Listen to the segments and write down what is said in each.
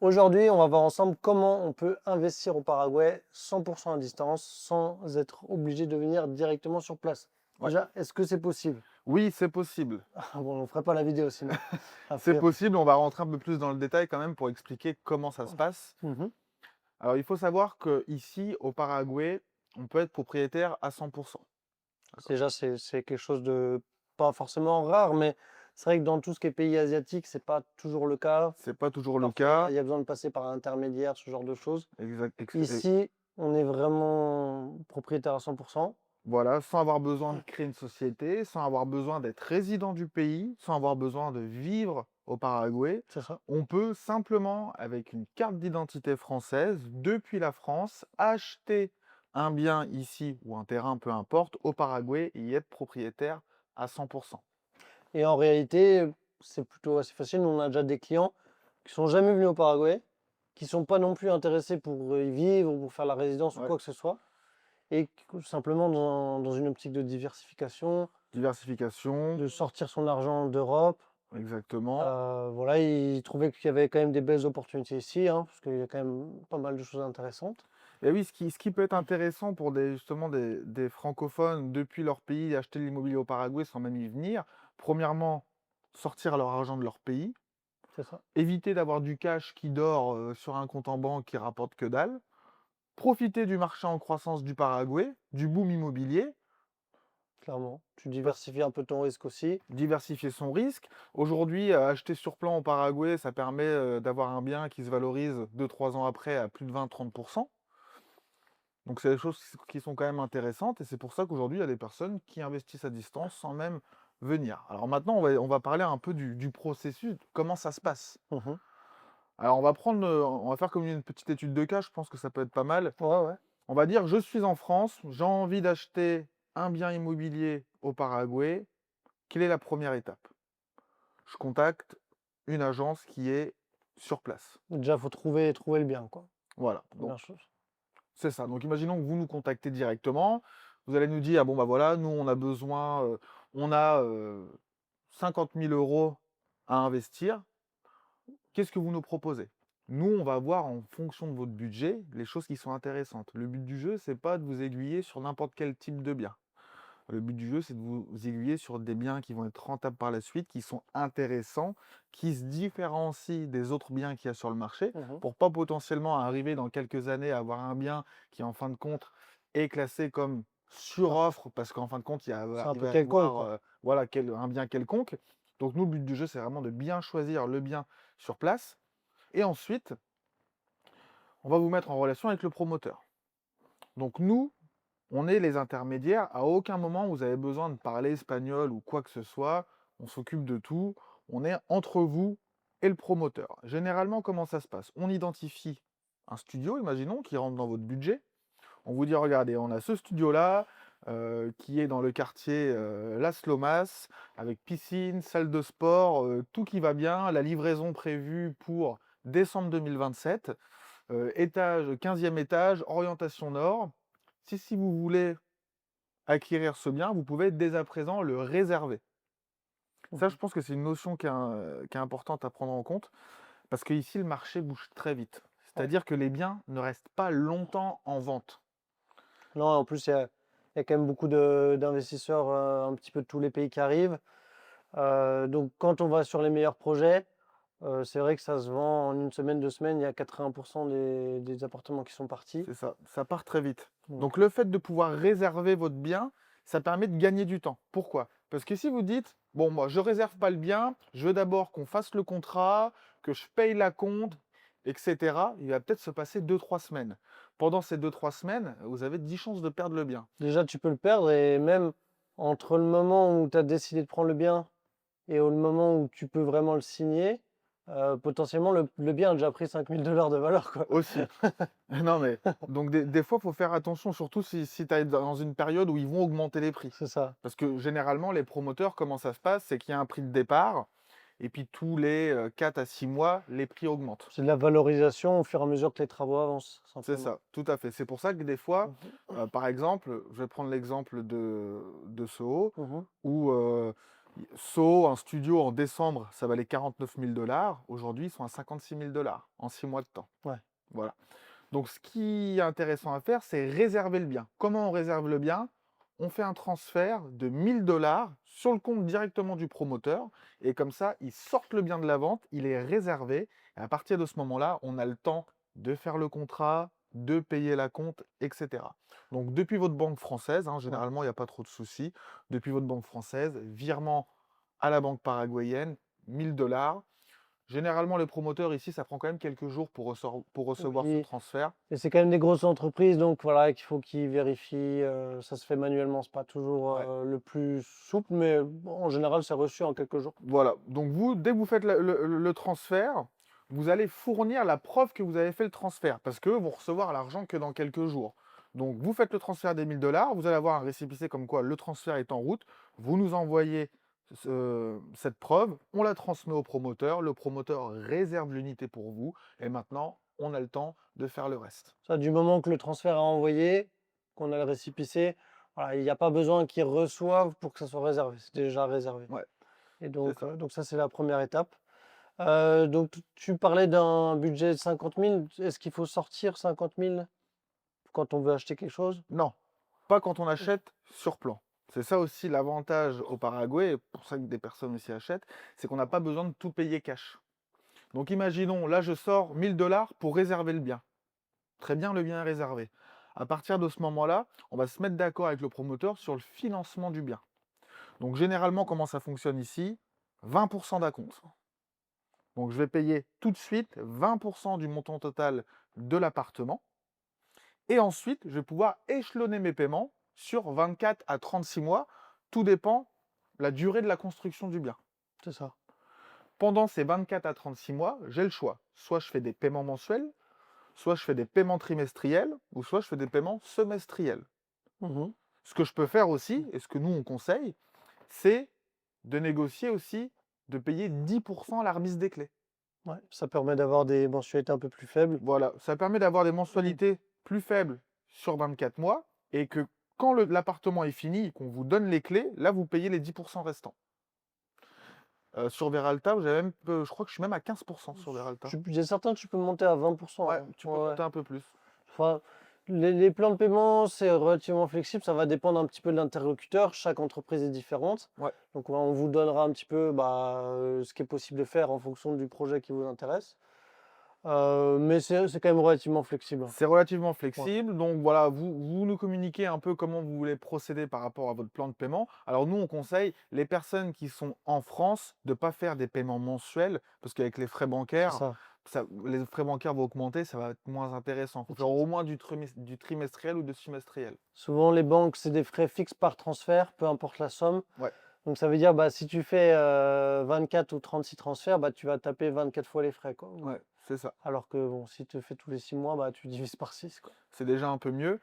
Aujourd'hui, on va voir ensemble comment on peut investir au Paraguay 100% à distance sans être obligé de venir directement sur place. Ouais. Déjà, est-ce que c'est possible? Oui, c'est possible. Ah bon, on ne ferait pas la vidéo sinon. C'est Après, possible, on va rentrer un peu plus dans le détail quand même pour expliquer comment ça se passe. mhm. Alors, il faut savoir qu'ici, au Paraguay, on peut être propriétaire à 100%. D'accord. Déjà, c'est quelque chose de pas forcément rare, mais c'est vrai que dans tout ce qui est pays asiatique, c'est pas toujours le cas. C'est pas toujours le Parfois, cas. il y a besoin de passer par un intermédiaire, ce genre de choses. Exact, Ici, on est vraiment propriétaire à 100%. voilà, sans avoir besoin de créer une société, sans avoir besoin d'être résident du pays, sans avoir besoin de vivre au Paraguay. C'est ça. On peut simplement, avec une carte d'identité française, depuis la France, acheter un bien ici ou un terrain, peu importe, au Paraguay et y être propriétaire à 100%. Et en réalité, c'est plutôt assez facile. Nous, on a déjà des clients qui sont jamais venus au Paraguay, qui sont pas non plus intéressés pour y vivre ou pour faire la résidence ou Ouais. quoi que ce soit, et simplement dans une optique de diversification, Diversification, de sortir son argent d'Europe. exactement. Voilà, ils trouvaient qu'il y avait quand même des belles opportunités ici, hein, parce qu'il y a quand même pas mal de choses intéressantes. Et oui, ce qui peut être intéressant pour justement des francophones depuis leur pays, acheter de l'immobilier au Paraguay sans même y venir, premièrement, sortir leur argent de leur pays, C'est ça, éviter d'avoir du cash qui dort sur un compte en banque qui rapporte que dalle, profiter du marché en croissance du Paraguay, du boom immobilier, clairement. Tu parce- diversifies un peu ton risque aussi. diversifier son risque. Aujourd'hui, acheter sur plan au Paraguay, ça permet d'avoir un bien qui se valorise 2 3 ans après à plus de 20 30%. Donc c'est des choses qui sont quand même intéressantes et c'est pour ça qu'aujourd'hui, il y a des personnes qui investissent à distance sans même venir. Alors maintenant, on va parler un peu du processus, comment ça se passe. Mhm. Alors on va faire comme une petite étude de cas, je pense que ça peut être pas mal. Ouais, ouais. On va dire, je suis en France, j'ai envie d'acheter un bien immobilier au Paraguay. Quelle est la première étape? Je contacte une agence qui est sur place. Déjà, faut trouver le bien, quoi. Voilà, donc Première chose. c'est ça. Donc imaginons que vous nous contactez directement. Vous allez nous dire, ah bon bah voilà, nous on a besoin, on a 50 000 euros à investir. Qu'est-ce que vous nous proposez? Nous, on va voir en fonction de votre budget les choses qui sont intéressantes. Le but du jeu, c'est pas de vous aiguiller sur n'importe quel type de bien. Le but du jeu, c'est de vous aiguiller sur des biens qui vont être rentables par la suite, qui sont intéressants, qui se différencient des autres biens qu'il y a sur le marché, Mhm. pour pas potentiellement arriver dans quelques années à avoir un bien qui, en fin de compte, est classé comme Ah, suroffre, parce qu'en fin de compte, c'est un il peu va y quelconque, avoir quoi. voilà, un bien quelconque. Donc nous, le but du jeu, c'est vraiment de bien choisir le bien sur place. Et ensuite, on va vous mettre en relation avec le promoteur. Donc nous, on est les intermédiaires. À aucun moment vous avez besoin de parler espagnol ou quoi que ce soit. On s'occupe de tout. On est entre vous et le promoteur. Généralement, comment ça se passe? On identifie un studio, imaginons, qui rentre dans votre budget. On vous dit, regardez, on a ce studio-là qui est dans le quartier Las Lomas, avec piscine, salle de sport, tout qui va bien. La livraison prévue pour décembre 2027. Étage, 15e étage, orientation nord. Si vous voulez acquérir ce bien, vous pouvez dès à présent le réserver. Ça, je Mhm. pense que c'est une notion qui est importante à prendre en compte, parce qu'ici, le marché bouge très vite. Ouais. C'est-à-dire que les biens ne restent pas longtemps en vente. Non, en plus, il y a quand même beaucoup d'investisseurs un petit peu de tous les pays qui arrivent. Donc, quand on va sur les meilleurs projets, c'est vrai que ça se vend en une semaine, 2 semaines. Il y a 80% des appartements qui sont partis. C'est ça, ça part très vite. Donc, Donc le fait de pouvoir réserver votre bien, ça permet de gagner du temps. Pourquoi? Parce que si vous dites, bon, moi, je réserve pas le bien, je veux d'abord qu'on fasse le contrat, que je paye la compte, etc., il va peut-être se passer 2 3 semaines. Pendant ces 2 3 semaines, vous avez 10 chances de perdre le bien. déjà, tu peux le perdre et même entre le moment où tu as décidé de prendre le bien et le moment où tu peux vraiment le signer, potentiellement, le bien a déjà pris 5 000 $ de valeur, quoi. Aussi. Non mais, donc des fois, il faut faire attention, surtout si tu es dans une période où ils vont augmenter les prix. C'est ça. Parce que généralement, les promoteurs, comment ça se passe? C'est qu'il y a un prix de départ, et puis tous les 4 à 6 mois, les prix augmentent. C'est de la valorisation au fur et à mesure que les travaux avancent, C'est simplement. ça, tout à fait. C'est pour ça que des fois, Mhm. par exemple, je vais prendre l'exemple de Soho, Mhm. où So, un studio en décembre, ça valait 49 000 $. Aujourd'hui, ils sont à 56 000 $ en 6 mois de temps. Ouais. Voilà. Donc, ce qui est intéressant à faire, c'est réserver le bien. Comment on réserve le bien? On fait un transfert de 1 000 $ sur le compte directement du promoteur. Et comme ça, ils sortent le bien de la vente, il est réservé. Et à partir de ce moment-là, on a le temps de faire le contrat, de payer la compte, etc. Donc, depuis votre banque française, hein, Ouais. généralement, il n'y a pas trop de soucis. Depuis votre banque française, virement à la banque paraguayenne, 1 000 $. Généralement, les promoteurs ici, ça prend quand même quelques jours pour recevoir ce Oui. transfert. Et c'est quand même des grosses entreprises, donc voilà, qu'il faut qu'ils vérifient. Ça se fait manuellement, c'est pas toujours Ouais. le plus souple, mais bon, en général, c'est reçu en quelques jours. Voilà. Donc vous, dès que vous faites le transfert, vous allez fournir la preuve que vous avez fait le transfert, parce que vont recevoir l'argent que dans quelques jours. Donc vous faites le transfert des 1 000 $, vous allez avoir un récépissé comme quoi le transfert est en route, vous nous envoyez cette preuve, on la transmet au promoteur, le promoteur réserve l'unité pour vous, et maintenant, on a le temps de faire le reste. Ça, du moment que le transfert est envoyé, qu'on a le récépissé, voilà, il n'y a pas besoin qu'ils reçoivent pour que ça soit réservé. C'est déjà réservé. Ouais, Et c'est ça. donc ça, c'est la première étape. Donc, tu parlais d'un budget de 50 000. Est-ce qu'il faut sortir 50 000 quand on veut acheter quelque chose? Non, pas quand on achète sur plan. C'est ça aussi l'avantage au Paraguay, et pour ça que des personnes aussi achètent, c'est qu'on n'a pas besoin de tout payer cash. Donc imaginons, là je sors 1 000 $ pour réserver le bien. Très bien, le bien est réservé. À partir de ce moment-là, on va se mettre d'accord avec le promoteur sur le financement du bien. Donc généralement, comment ça fonctionne ici? 20% d'acompte. Donc je vais payer tout de suite 20% du montant total de l'appartement. Et ensuite, je vais pouvoir échelonner mes paiements sur 24 à 36 mois. Tout dépend de la durée de la construction du bien. C'est ça. Pendant ces 24 à 36 mois, j'ai le choix. Soit je fais des paiements mensuels, soit je fais des paiements trimestriels, ou soit je fais des paiements semestriels. Mhm. Ce que je peux faire aussi, et ce que nous on conseille, c'est de négocier aussi, de payer 10% la remise des clés. Ouais, ça permet d'avoir des mensualités un peu plus faibles. Voilà, ça permet d'avoir des Mhm. mensualités plus faibles sur 24 mois et que quand l'appartement est fini et qu'on vous donne les clés, là vous payez les 10% restants. Sur Veralta, je crois que je suis même à 15% sur Veralta. Il y a certains, tu peux monter à 20%, Ouais, hein. tu peux Ouais, ouais. monter un peu plus. Enfin, les plans de paiement, c'est relativement flexible. Ça va dépendre un petit peu de l'interlocuteur. Chaque entreprise est différente. Ouais, Donc, on vous donnera un petit peu ce qui est possible de faire en fonction du projet qui vous intéresse. Mais c'est quand même relativement flexible, hein. c'est relativement Ouais, flexible. Donc voilà, vous nous communiquez un peu comment vous voulez procéder par rapport à votre plan de paiement. Alors nous, on conseille les personnes qui sont en France de ne pas faire des paiements mensuels parce qu'avec les frais c'est bancaires, ça. les frais bancaires vont augmenter, ça va être moins intéressant. Il faut faire au moins du trimestriel ou du semestriel. Souvent, les banques, c'est des frais fixes par transfert, peu importe la somme. Ouais, Donc, ça veut dire, si tu fais 24 ou 36 transferts, tu vas taper 24 fois les frais, quoi. ouais, c'est ça. Alors que bon, si tu fais tous les 6 mois, tu divises par 6, quoi. C'est déjà un peu mieux.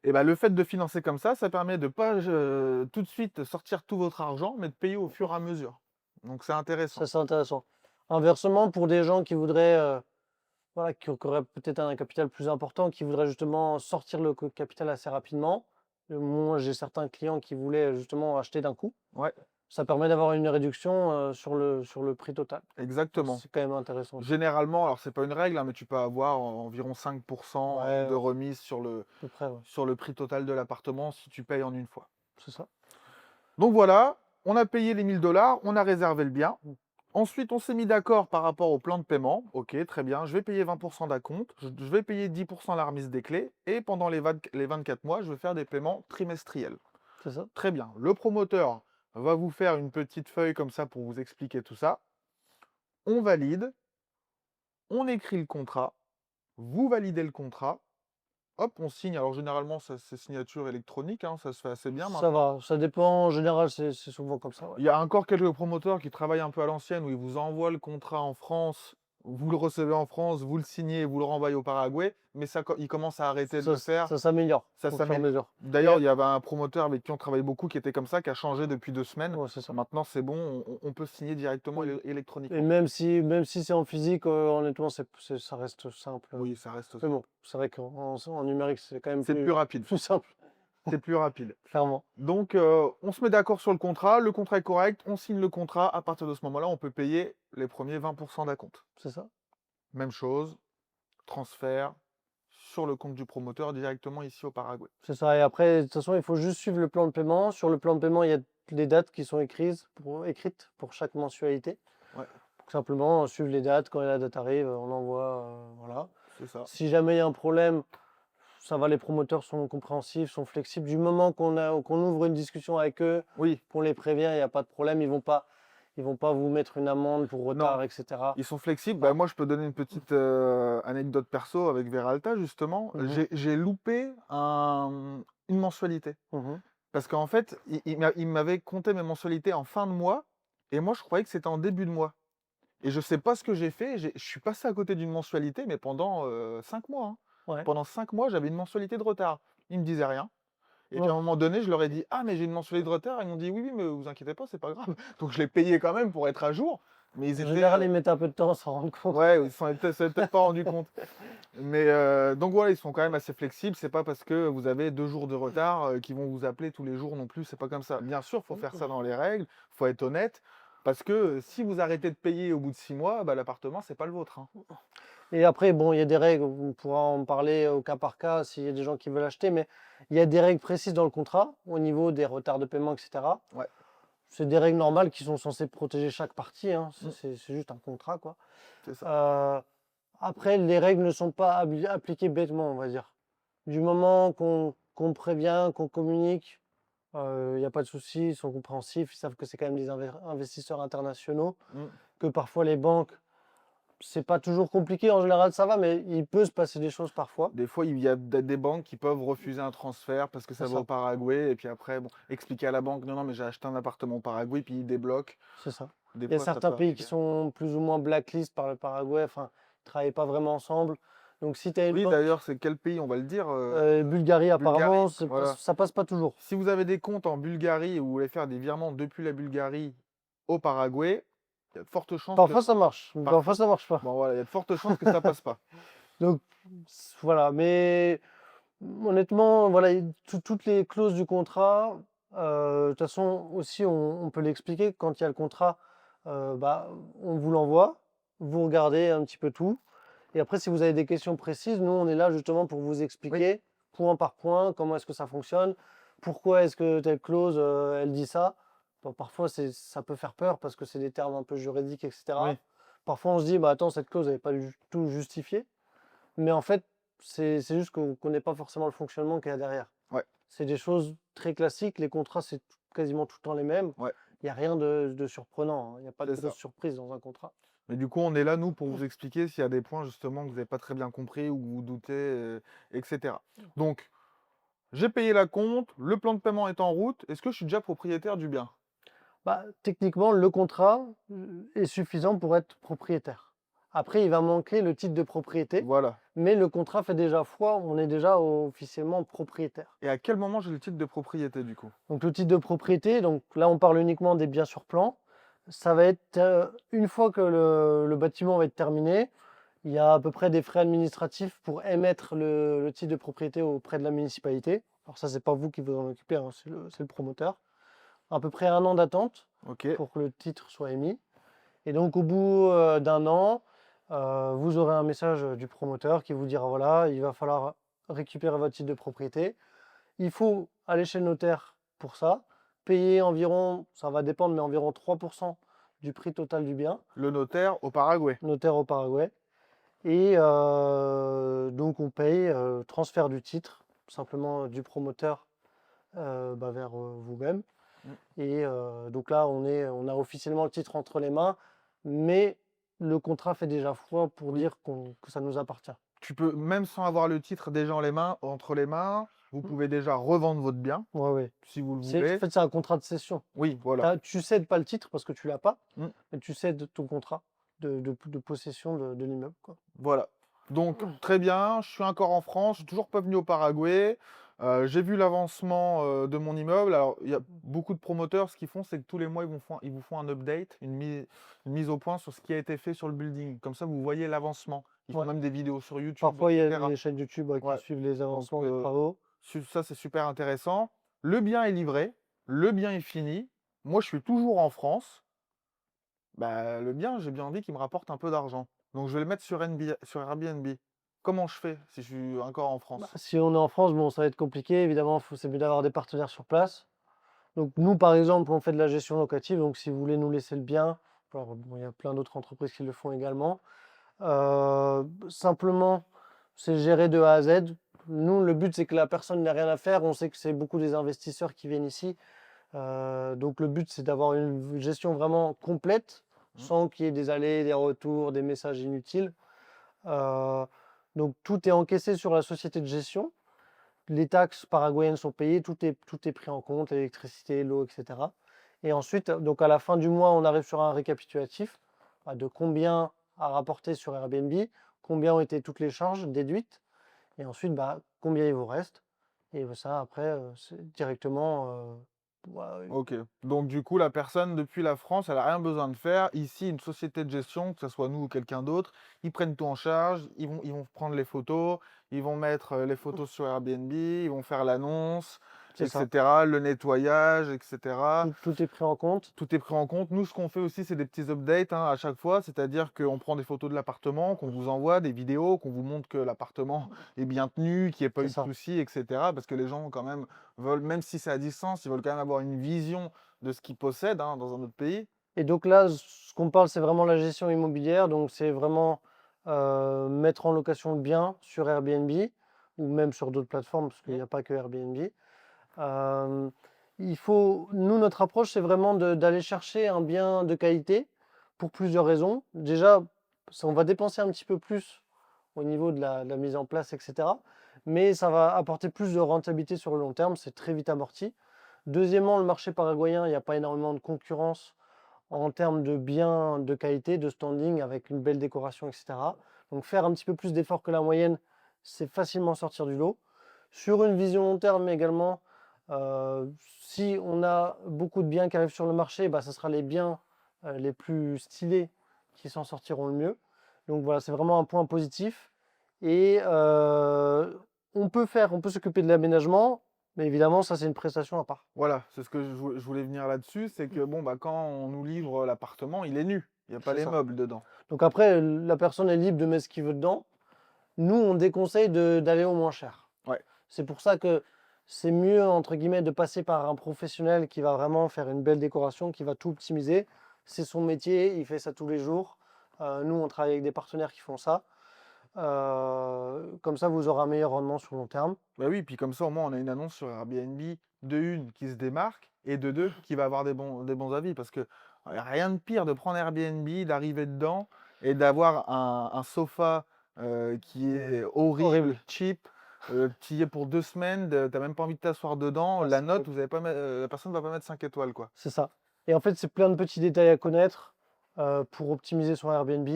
Et bah, le fait de financer comme ça permet de pas tout de suite sortir tout votre argent, mais de payer au fur et à mesure. Donc c'est Ça, intéressant. c'est intéressant. Inversement, pour des gens qui voudraient, voilà, qui auraient peut-être un capital plus important, qui voudraient justement sortir le capital assez rapidement. Moi, j'ai certains clients qui voulaient justement acheter d'un coup. Ouais, Ça permet d'avoir une réduction sur le prix total. Donc, exactement. c'est quand même intéressant aussi. Généralement, alors c'est pas une règle, hein, mais tu peux avoir environ 5% Ouais, de à remise peu près, ouais. sur le prix total de l'appartement si tu payes en une fois. C'est ça. Donc voilà, on a payé les 1 000 $, on a réservé le bien. Mm. Ensuite, on s'est mis d'accord par rapport au plan de paiement. Ok, très bien, je vais payer 20% d'acompte, je vais payer 10% la remise des clés, et pendant les 24 mois, je vais faire des paiements trimestriels. C'est ça. Très bien, le promoteur va vous faire une petite feuille comme ça pour vous expliquer tout ça. On valide, on écrit le contrat, vous validez le contrat, hop, on signe. Alors généralement, c'est signature électronique, hein, ça se fait assez bien Ça maintenant. va, ça dépend. En général, c'est souvent comme ça, ouais. Il y a encore quelques promoteurs qui travaillent un peu à l'ancienne où ils vous envoient le contrat en France, vous le recevez en France, vous le signez, vous le renvoyez au Paraguay, mais ils commencent à arrêter de le faire. Ça s'améliore Ça au fur et à s'améliore. mesure. Et, D'ailleurs, il y avait un promoteur avec qui on travaille beaucoup qui était comme ça, qui a changé depuis 2 semaines. ouais, c'est ça. Maintenant, c'est bon, on peut signer directement Oui. Et électroniquement. même si c'est en physique, honnêtement, ça reste simple. Oui, ça reste. Mais bon, c'est vrai qu'en numérique, c'est quand même C'est plus rapide. plus simple. c'est plus rapide. clairement. Donc, on se met d'accord sur le contrat est correct, on signe le contrat. À partir de ce moment-là, on peut payer les premiers 20% d'acompte. C'est ça. Même chose, transfert sur le compte du promoteur directement ici au Paraguay. C'est ça. Et après, de toute façon, il faut juste suivre le plan de paiement. Sur le plan de paiement, il y a les dates qui sont écrites pour chaque mensualité. Ouais, Donc, simplement, suivre les dates. Quand la date arrive, on envoie. Voilà. c'est ça. Si jamais il y a un problème, ça va, les promoteurs sont compréhensifs, sont flexibles. Du moment qu'on ouvre une discussion avec eux, Oui, qu'on les prévient, il n'y a pas de problème. Ils vont pas vous mettre une amende pour retard, non, etc. ils sont flexibles. Ah. Bah, moi, je peux donner une petite anecdote perso avec Veralta, justement. Mhm, J'ai loupé une mensualité. mhm. Parce qu'en fait, il m'avait compté mes mensualités en fin de mois, et moi, je croyais que c'était en début de mois. Et je sais pas ce que j'ai fait, je suis passé à côté d'une mensualité, mais pendant 5 mois, hein. Ouais. Pendant 5 mois, j'avais une mensualité de retard. Ils me disaient rien. Et puis à Ouais. un moment donné, je leur ai dit: «Ah, mais j'ai une mensualité de retard». Ils m'ont dit: «Oui, oui, mais vous inquiétez pas, c'est pas grave». Donc je l'ai payé quand même pour être à jour, mais ils En étaient, général, ils mettent un peu de temps à s'en rendre compte. ouais, ils s'en étaient peut-être pas rendus compte. Mais donc voilà, ils sont quand même assez flexibles. C'est pas parce que vous avez 2 jours de retard, qu'ils vont vous appeler tous les jours non plus, c'est pas comme ça. Bien sûr, faut faire ça dans les règles, faut être honnête, parce que, si vous arrêtez de payer au bout de 6 mois, bah, l'appartement, c'est pas le vôtre, hein. Et après, bon, il y a des règles, on pourra en parler au cas par cas s'il y a des gens qui veulent acheter, mais il y a des règles précises dans le contrat au niveau des retards de paiement, etc. Ouais. C'est des règles normales qui sont censées protéger chaque partie, hein. Mmh. C'est juste un contrat, quoi. C'est ça. Euh, Après, les règles ne sont pas appliquées bêtement, on va dire. Du moment qu'on prévient, qu'on communique, il n'y a pas de souci, ils sont compréhensifs, ils savent que c'est quand même des investisseurs internationaux, Mmh. que parfois les banques, c'est pas toujours compliqué, en général ça va, mais il peut se passer des choses parfois. Des fois, il y a des banques qui peuvent refuser un transfert parce que C'est ça va au ça, Paraguay, et puis après, bon, expliquer à la banque: «Non, non, mais j'ai acheté un appartement au Paraguay», puis ils débloquent. c'est ça. Des Il y a fois, ça certains peut pays qui arriver. sont plus ou moins blacklist par le Paraguay, enfin, ils travaillent pas vraiment ensemble. Donc si tu as une Oui, banque, d'ailleurs, c'est quel pays? On va le dire, Bulgarie apparemment, Bulgarie, voilà. ça passe pas toujours. Si vous avez des comptes en Bulgarie et vous voulez faire des virements depuis la Bulgarie au Paraguay, il y a de fortes chances que Parfois ça marche, mais parfois parfois, ça marche pas. bon voilà, il y a de fortes chances que ça passe pas. Donc voilà, mais honnêtement, voilà, toutes les clauses du contrat, de toute façon aussi on peut l'expliquer quand il y a le contrat, bah, on vous l'envoie, vous regardez un petit peu tout, et après si vous avez des questions précises, nous on est là justement pour vous Oui, expliquer point par point comment est-ce que ça fonctionne, pourquoi est-ce que telle clause elle dit ça. Bon, parfois ça peut faire peur parce que c'est des termes un peu juridiques, etc. oui, Parfois on se dit, bah attends, cette clause elle n'est pas du tout justifiée. Mais en fait, c'est juste qu'on ne connaît pas forcément le fonctionnement qu'il y a derrière. ouais, C'est des choses très classiques. Les contrats, c'est quasiment tout le temps les mêmes. ouais, Il n'y a rien de surprenant, hein. Il n'y a pas de c'est grosse ça. surprise dans un contrat. Mais du coup, on est là, nous, pour vous expliquer s'il y a des points justement que vous n'avez pas très bien compris ou que vous doutez, etc. Donc, j'ai payé la compte, le plan de paiement est en route. Est-ce que je suis déjà propriétaire du bien? Bah, techniquement, le contrat est suffisant pour être propriétaire. Après, il va manquer le titre de propriété, Voilà. mais le contrat fait déjà foi, on est déjà officiellement propriétaire. Et à quel moment j'ai le titre de propriété du coup? Donc le titre de propriété, donc là on parle uniquement des biens sur plan. Ça va être une fois que le bâtiment va être terminé, il y a à peu près des frais administratifs pour émettre le titre de propriété auprès de la municipalité. Alors ça, c'est pas vous qui vous en occupez, hein, c'est le promoteur. À peu près 1 an d'attente Ok, pour que le titre soit émis. Et donc au bout d'un an, vous aurez un message du promoteur qui vous dira, voilà, il va falloir récupérer votre titre de propriété. Il faut aller chez le notaire pour ça, payer environ, ça va dépendre, mais environ 3% du prix total du bien, le notaire au Paraguay. notaire au Paraguay. Et donc on paye transfert du titre, simplement du promoteur bah, vers vous-même. Mm. Et donc là, on a officiellement le titre entre les mains, mais le contrat fait déjà foi pour Oui. dire que ça nous appartient. Tu peux, même sans avoir le titre déjà entre les mains, vous pouvez déjà revendre votre bien, Ouais, ouais. si vous le En voulez. fait, c'est un contrat de cession. Oui, voilà. Tu cèdes pas le titre parce que tu l'as pas, Mm. mais tu cèdes ton contrat de possession de l'immeuble, quoi. Voilà. Donc, très bien, je suis encore en France, je suis toujours pas venu au Paraguay. J'ai vu l'avancement de mon immeuble. Alors, il y a beaucoup de promoteurs, ce qu'ils font, c'est que tous les mois, ils vous font un update, une mise au point sur ce qui a été fait sur le building. Comme ça, vous voyez l'avancement. Ils font Ouais. même des vidéos sur YouTube, Parfois, il y a etc. des chaînes YouTube qui Ouais. suivent les Donc, avancements des travaux. Ça, c'est super intéressant. Le bien est livré, le bien est fini. Moi, je suis toujours en France. Bah, le bien, j'ai bien envie qu'il me rapporte un peu d'argent. Donc, je vais le mettre sur Airbnb. Comment je fais si je suis encore en Bah, France? si on est en France, bon, ça va être compliqué. Évidemment, c'est mieux d'avoir des partenaires sur place. Donc nous, par exemple, on fait de la gestion locative. Donc si vous voulez nous laisser le bien, alors, bon, il y a plein d'autres entreprises qui le font également. Simplement, c'est géré de A à Z. Nous, le but, c'est que la personne n'ait rien à faire. On sait que c'est beaucoup des investisseurs qui viennent ici. Donc le but, c'est d'avoir une gestion vraiment complète, Mmh. sans qu'il y ait des allers, des retours, des messages inutiles. Euh, donc tout est encaissé sur la société de gestion. Les taxes paraguayennes sont payées, tout est pris en compte, l'électricité, l'eau, etc. Et ensuite, donc à la fin du mois, on arrive sur un récapitulatif de combien a rapporté sur Airbnb, combien ont été toutes les charges déduites, et ensuite combien il vous reste. Et ça, après, c'est directement. Ouais, Ok. Donc, du coup, la personne, depuis la France, elle n'a rien besoin de faire. Ici, une société de gestion, que ce soit nous ou quelqu'un d'autre, ils prennent tout en charge, ils vont prendre les photos, ils vont mettre les photos sur Airbnb, ils vont faire l'annonce, c'est ça. etc., le nettoyage, etc. Tout est pris en compte. Tout est pris en compte. Nous, ce qu'on fait aussi, c'est des petits updates à chaque fois. C'est-à-dire qu'on prend des photos de l'appartement, qu'on vous envoie, des vidéos, qu'on vous montre que l'appartement est bien tenu, qu'il n'y ait pas C'est eu de ça. soucis, etc. Parce que les gens, quand même, veulent, même si c'est à distance, ils veulent quand même avoir une vision de ce qu'ils possèdent dans un autre pays. Et donc là, ce qu'on parle, c'est vraiment la gestion immobilière. Donc c'est vraiment mettre en location le bien sur Airbnb ou même sur d'autres plateformes, parce qu'il Mm. n'y a pas que Airbnb. Euh, nous, notre approche, c'est vraiment d'aller chercher un bien de qualité pour plusieurs raisons. Déjà, on va dépenser un petit peu plus au niveau de la mise en place, etc. Mais ça va apporter plus de rentabilité sur le long terme. C'est très vite amorti. Deuxièmement, le marché paraguayen, il n'y a pas énormément de concurrence en termes de biens de qualité, de standing, avec une belle décoration, etc. Donc faire un petit peu plus d'efforts que la moyenne, c'est facilement sortir du lot. Sur une vision long terme également, si on a beaucoup de biens qui arrivent sur le marché, ce sera les biens les plus stylés qui s'en sortiront le mieux. Donc voilà, c'est vraiment un point positif. Et on peut s'occuper de l'aménagement, mais évidemment, ça c'est une prestation à part. Voilà, c'est ce que je voulais venir là-dessus. C'est que, bon, quand on nous livre l'appartement, il est nu. Il n'y a pas C'est les ça. meubles dedans. Donc après, la personne est libre de mettre ce qu'il veut dedans. Nous, on déconseille d'aller au moins cher. Ouais. C'est pour ça que c'est mieux, entre guillemets, de passer par un professionnel qui va vraiment faire une belle décoration, qui va tout optimiser. C'est son métier, il fait ça tous les jours. Nous, on travaille avec des partenaires qui font ça. Comme ça, vous aurez un meilleur rendement sur le long terme. Bah oui, puis comme ça, au moins, on a une annonce sur Airbnb de une qui se démarque et de deux qui va avoir des bons avis. Parce que y a rien de pire de prendre Airbnb, d'arriver dedans et d'avoir un sofa qui est horrible, Horrible. cheap, qui est pour 2 semaines, t'as même pas envie de t'asseoir dedans. Ah, La c'est note, vous avez pas, la personne ne va pas mettre 5 étoiles, quoi. C'est ça. Et en fait, c'est plein de petits détails à connaître pour optimiser son Airbnb.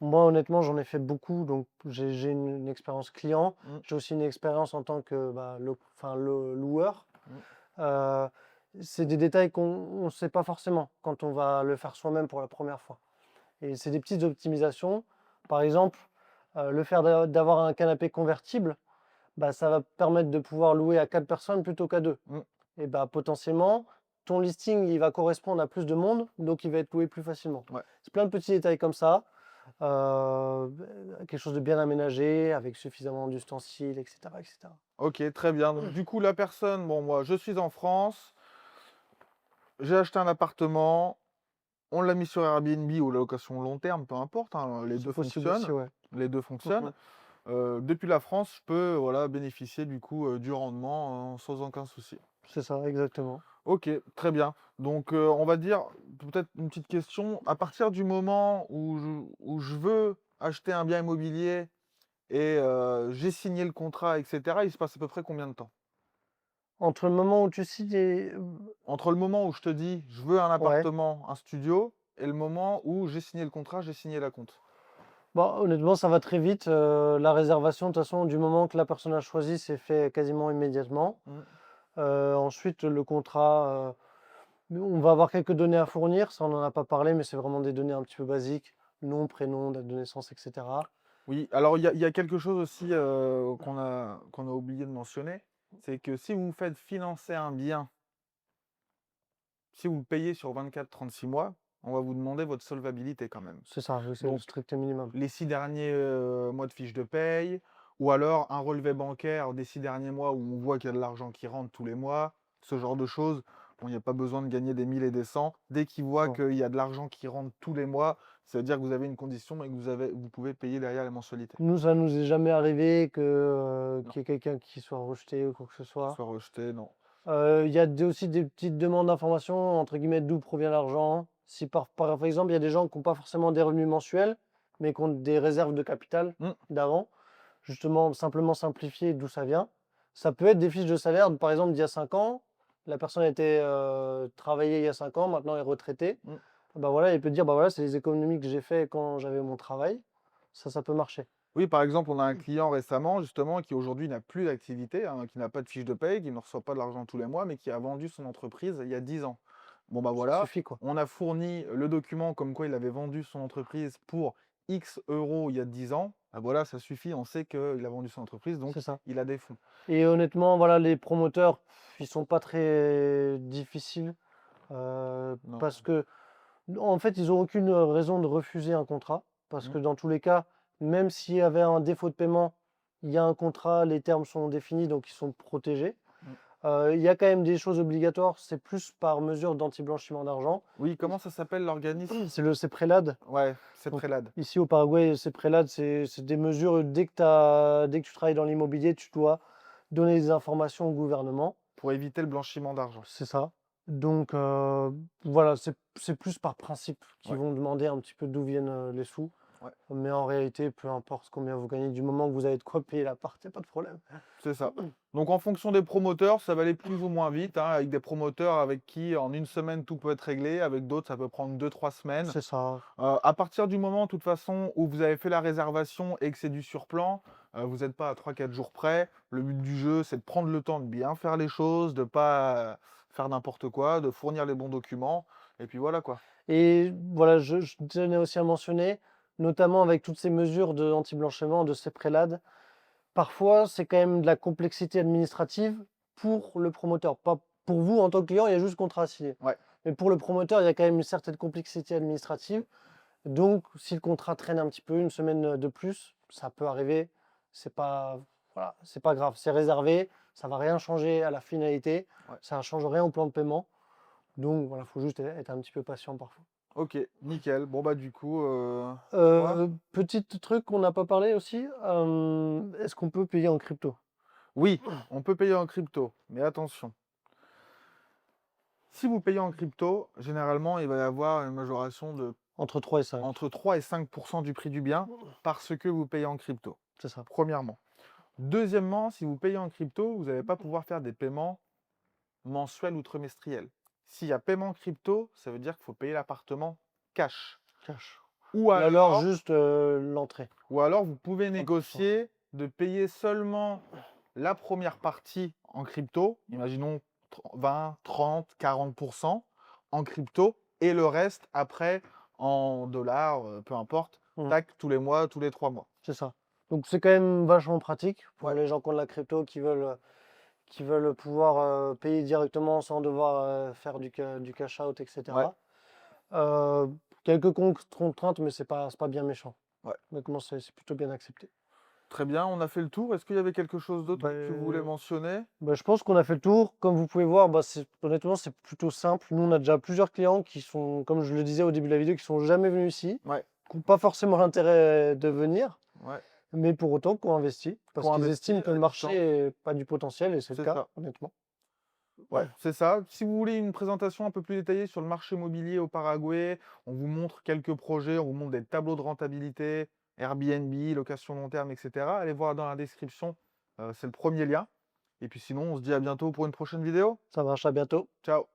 Moi, honnêtement, j'en ai fait beaucoup, donc j'ai une expérience client. Mm, J'ai aussi une expérience en tant que le loueur. mm. Euh, c'est des détails qu'on ne sait pas forcément quand on va le faire soi-même pour la première fois. Et c'est des petites optimisations. Par exemple, le fait d'avoir un canapé convertible, ça va permettre de pouvoir louer à 4 personnes plutôt qu'à 2. Mm. Et potentiellement, ton listing il va correspondre à plus de monde, donc il va être loué plus facilement. Ouais. C'est plein de petits détails comme ça. euh, Quelque chose de bien aménagé, avec suffisamment d'ustensiles, etc., etc. Ok, très bien. Donc, du coup, la personne, bon, moi, je suis en France, j'ai acheté un appartement. On l'a mis sur Airbnb ou la location long terme, peu importe, les C'est deux possible aussi, fonctionnent. ouais. Les deux fonctionnent. Depuis la France, je peux voilà, bénéficier du coup du rendement sans aucun souci. C'est ça, exactement. Ok, très bien. Donc on va dire, peut-être une petite question, à partir du moment où je veux acheter un bien immobilier et j'ai signé le contrat, etc., il se passe à peu près combien de temps? Entre le moment où tu signes et... Entre le moment où je te dis, je veux un Ouais. appartement, un studio, et le moment où j'ai signé le contrat, j'ai signé la compte. Bon, honnêtement, ça va très vite. La réservation, de toute façon, du moment que la personne a choisi, c'est fait quasiment immédiatement. Mm. Ensuite, le contrat, on va avoir quelques données à fournir. Ça, on n'en a pas parlé, mais c'est vraiment des données un petit peu basiques. Nom, prénom, date de naissance, etc. Oui, alors il y a quelque chose aussi qu'on a oublié de mentionner. c'est que si vous faites financer un bien, si vous le payez sur 24-36 mois, on va vous demander votre solvabilité quand même. C'est ça, oui, c'est le Donc, strict minimum. les 6 derniers mois de fiche de paye, ou alors un relevé bancaire des 6 derniers mois où on voit qu'il y a de l'argent qui rentre tous les mois, ce genre de choses. Bon, il n'y a pas besoin de gagner des 1000 et des 100. Dès qu'ils voient Non. qu'il y a de l'argent qui rentre tous les mois, ça veut dire que vous avez une condition et que vous pouvez payer derrière les mensualités. Nous, ça nous est jamais arrivé Non, qu'il y ait quelqu'un qui soit rejeté ou quoi que ce qu'il soit. soit rejeté, non. Il y a aussi des petites demandes d'informations, entre guillemets, d'où provient l'argent. Si par exemple, il y a des gens qui n'ont pas forcément des revenus mensuels, mais qui ont des réserves de capital Mm. d'avant, justement, simplement simplifier d'où ça vient. Ça peut être des fiches de salaire, par exemple, d'il y a 5 ans. La personne a été travaillée il y a 5 ans, maintenant est retraitée. Mm. Bah voilà, il peut dire, bah voilà, c'est les économies que j'ai fait quand j'avais mon travail. Ça peut marcher. Oui, par exemple, on a un client récemment, justement, qui aujourd'hui n'a plus d'activité, hein, qui n'a pas de fiche de paye, qui ne reçoit pas de l'argent tous les mois, mais qui a vendu son entreprise il y a 10 ans. Bon, bah Ça voilà, suffit, quoi. on a fourni le document comme quoi il avait vendu son entreprise pour X euros il y a 10 ans. Bah voilà, ça suffit, on sait qu'il a vendu son entreprise, donc C'est ça. il a des fonds. Et honnêtement, voilà, les promoteurs, ils sont pas très difficiles Non. parce que, en fait, ils ont aucune raison de refuser un contrat parce Mm. que dans tous les cas, même s'il y avait un défaut de paiement, il y a un contrat, les termes sont définis, donc ils sont protégés. Mm. Il y a quand même des choses obligatoires, c'est plus par mesure d'anti-blanchiment d'argent. Oui, comment ça s'appelle l'organisme? C'est le CEPRELAD. Ouais, c'est Donc, Prélade. ici au Paraguay, CEPRELAD, c'est des mesures, dès que tu travailles dans l'immobilier, tu dois donner des informations au gouvernement. Pour éviter le blanchiment d'argent. C'est ça. Donc voilà, c'est plus par principe qu'ils Ouais. vont demander un petit peu d'où viennent les sous. Ouais. Mais en réalité, peu importe combien vous gagnez, du moment que vous avez de quoi payer l'appart, il n'y a pas de problème. C'est ça. Donc en fonction des promoteurs, ça va aller plus ou moins vite, hein, avec des promoteurs avec qui en une semaine tout peut être réglé, avec d'autres ça peut prendre 2-3 semaines. C'est ça. À partir du moment, de toute façon, où vous avez fait la réservation et que c'est du surplan, vous n'êtes pas à 3-4 jours près. Le but du jeu, c'est de prendre le temps de bien faire les choses, de ne pas faire n'importe quoi, de fournir les bons documents, et puis voilà quoi. Et voilà, je tenais aussi à mentionner, notamment avec toutes ces mesures de anti-blanchiment, de ces prélades, parfois c'est quand même de la complexité administrative pour le promoteur. Pas pour vous en tant que client, il y a juste le contrat à signer. Ouais. Mais pour le promoteur, il y a quand même une certaine complexité administrative. Donc, si le contrat traîne un petit peu, une semaine de plus, ça peut arriver. C'est pas, voilà, c'est pas grave. C'est réservé. Ça va rien changer à la finalité. Ouais. Ça ne change rien au plan de paiement. Donc, voilà, faut juste être un petit peu patient parfois. Ok, nickel. Bon bah du coup, toi Petit truc qu'on n'a pas parlé aussi. Est-ce qu'on peut payer en crypto? Oui, on peut payer en crypto, mais attention. Si vous payez en crypto, généralement, il va y avoir une majoration de Entre 3 et 5. entre 3 et 5% du prix du bien parce que vous payez en crypto, C'est ça. premièrement. Deuxièmement, si vous payez en crypto, vous n'allez pas pouvoir faire des paiements mensuels ou trimestriels. S'il y a paiement crypto, ça veut dire qu'il faut payer l'appartement cash. Cash. Ou Et alors, alors, juste l'entrée. vous pouvez 30%. négocier de payer seulement la première partie en crypto, imaginons 20, 30, 40% en crypto, et le reste après en dollars, peu importe, Mhm. tac, tous les mois, tous les 3 mois. C'est ça. Donc, c'est quand même vachement pratique pour Ouais. les gens qui ont de la crypto, qui veulent pouvoir payer directement sans devoir faire du cash out, etc. Quelques contraintes, mais c'est pas bien méchant. Ouais. Honnêtement, c'est plutôt bien accepté. Très bien, on a fait le tour. Est-ce qu'il y avait quelque chose d'autre que vous voulez Ben, mentionner? je pense qu'on a fait le tour. Comme vous pouvez voir, honnêtement, c'est plutôt simple. Nous, on a déjà plusieurs clients qui sont, comme je le disais au début de la vidéo, qui sont jamais venus ici, Ouais, qui n'ont pas forcément l'intérêt de venir, ouais, mais pour autant qui ont investi, parce Qui ont qu'ils investi estiment que le du marché temps. n'est pas du potentiel, et c'est le C'est cas, ça. honnêtement. Ouais, c'est ça. Si vous voulez une présentation un peu plus détaillée sur le marché immobilier au Paraguay, on vous montre quelques projets, on vous montre des tableaux de rentabilité, Airbnb, location long terme, etc. Allez voir dans la description, c'est le premier lien. Et puis sinon, on se dit à bientôt pour une prochaine vidéo. Ça marche, à bientôt. Ciao!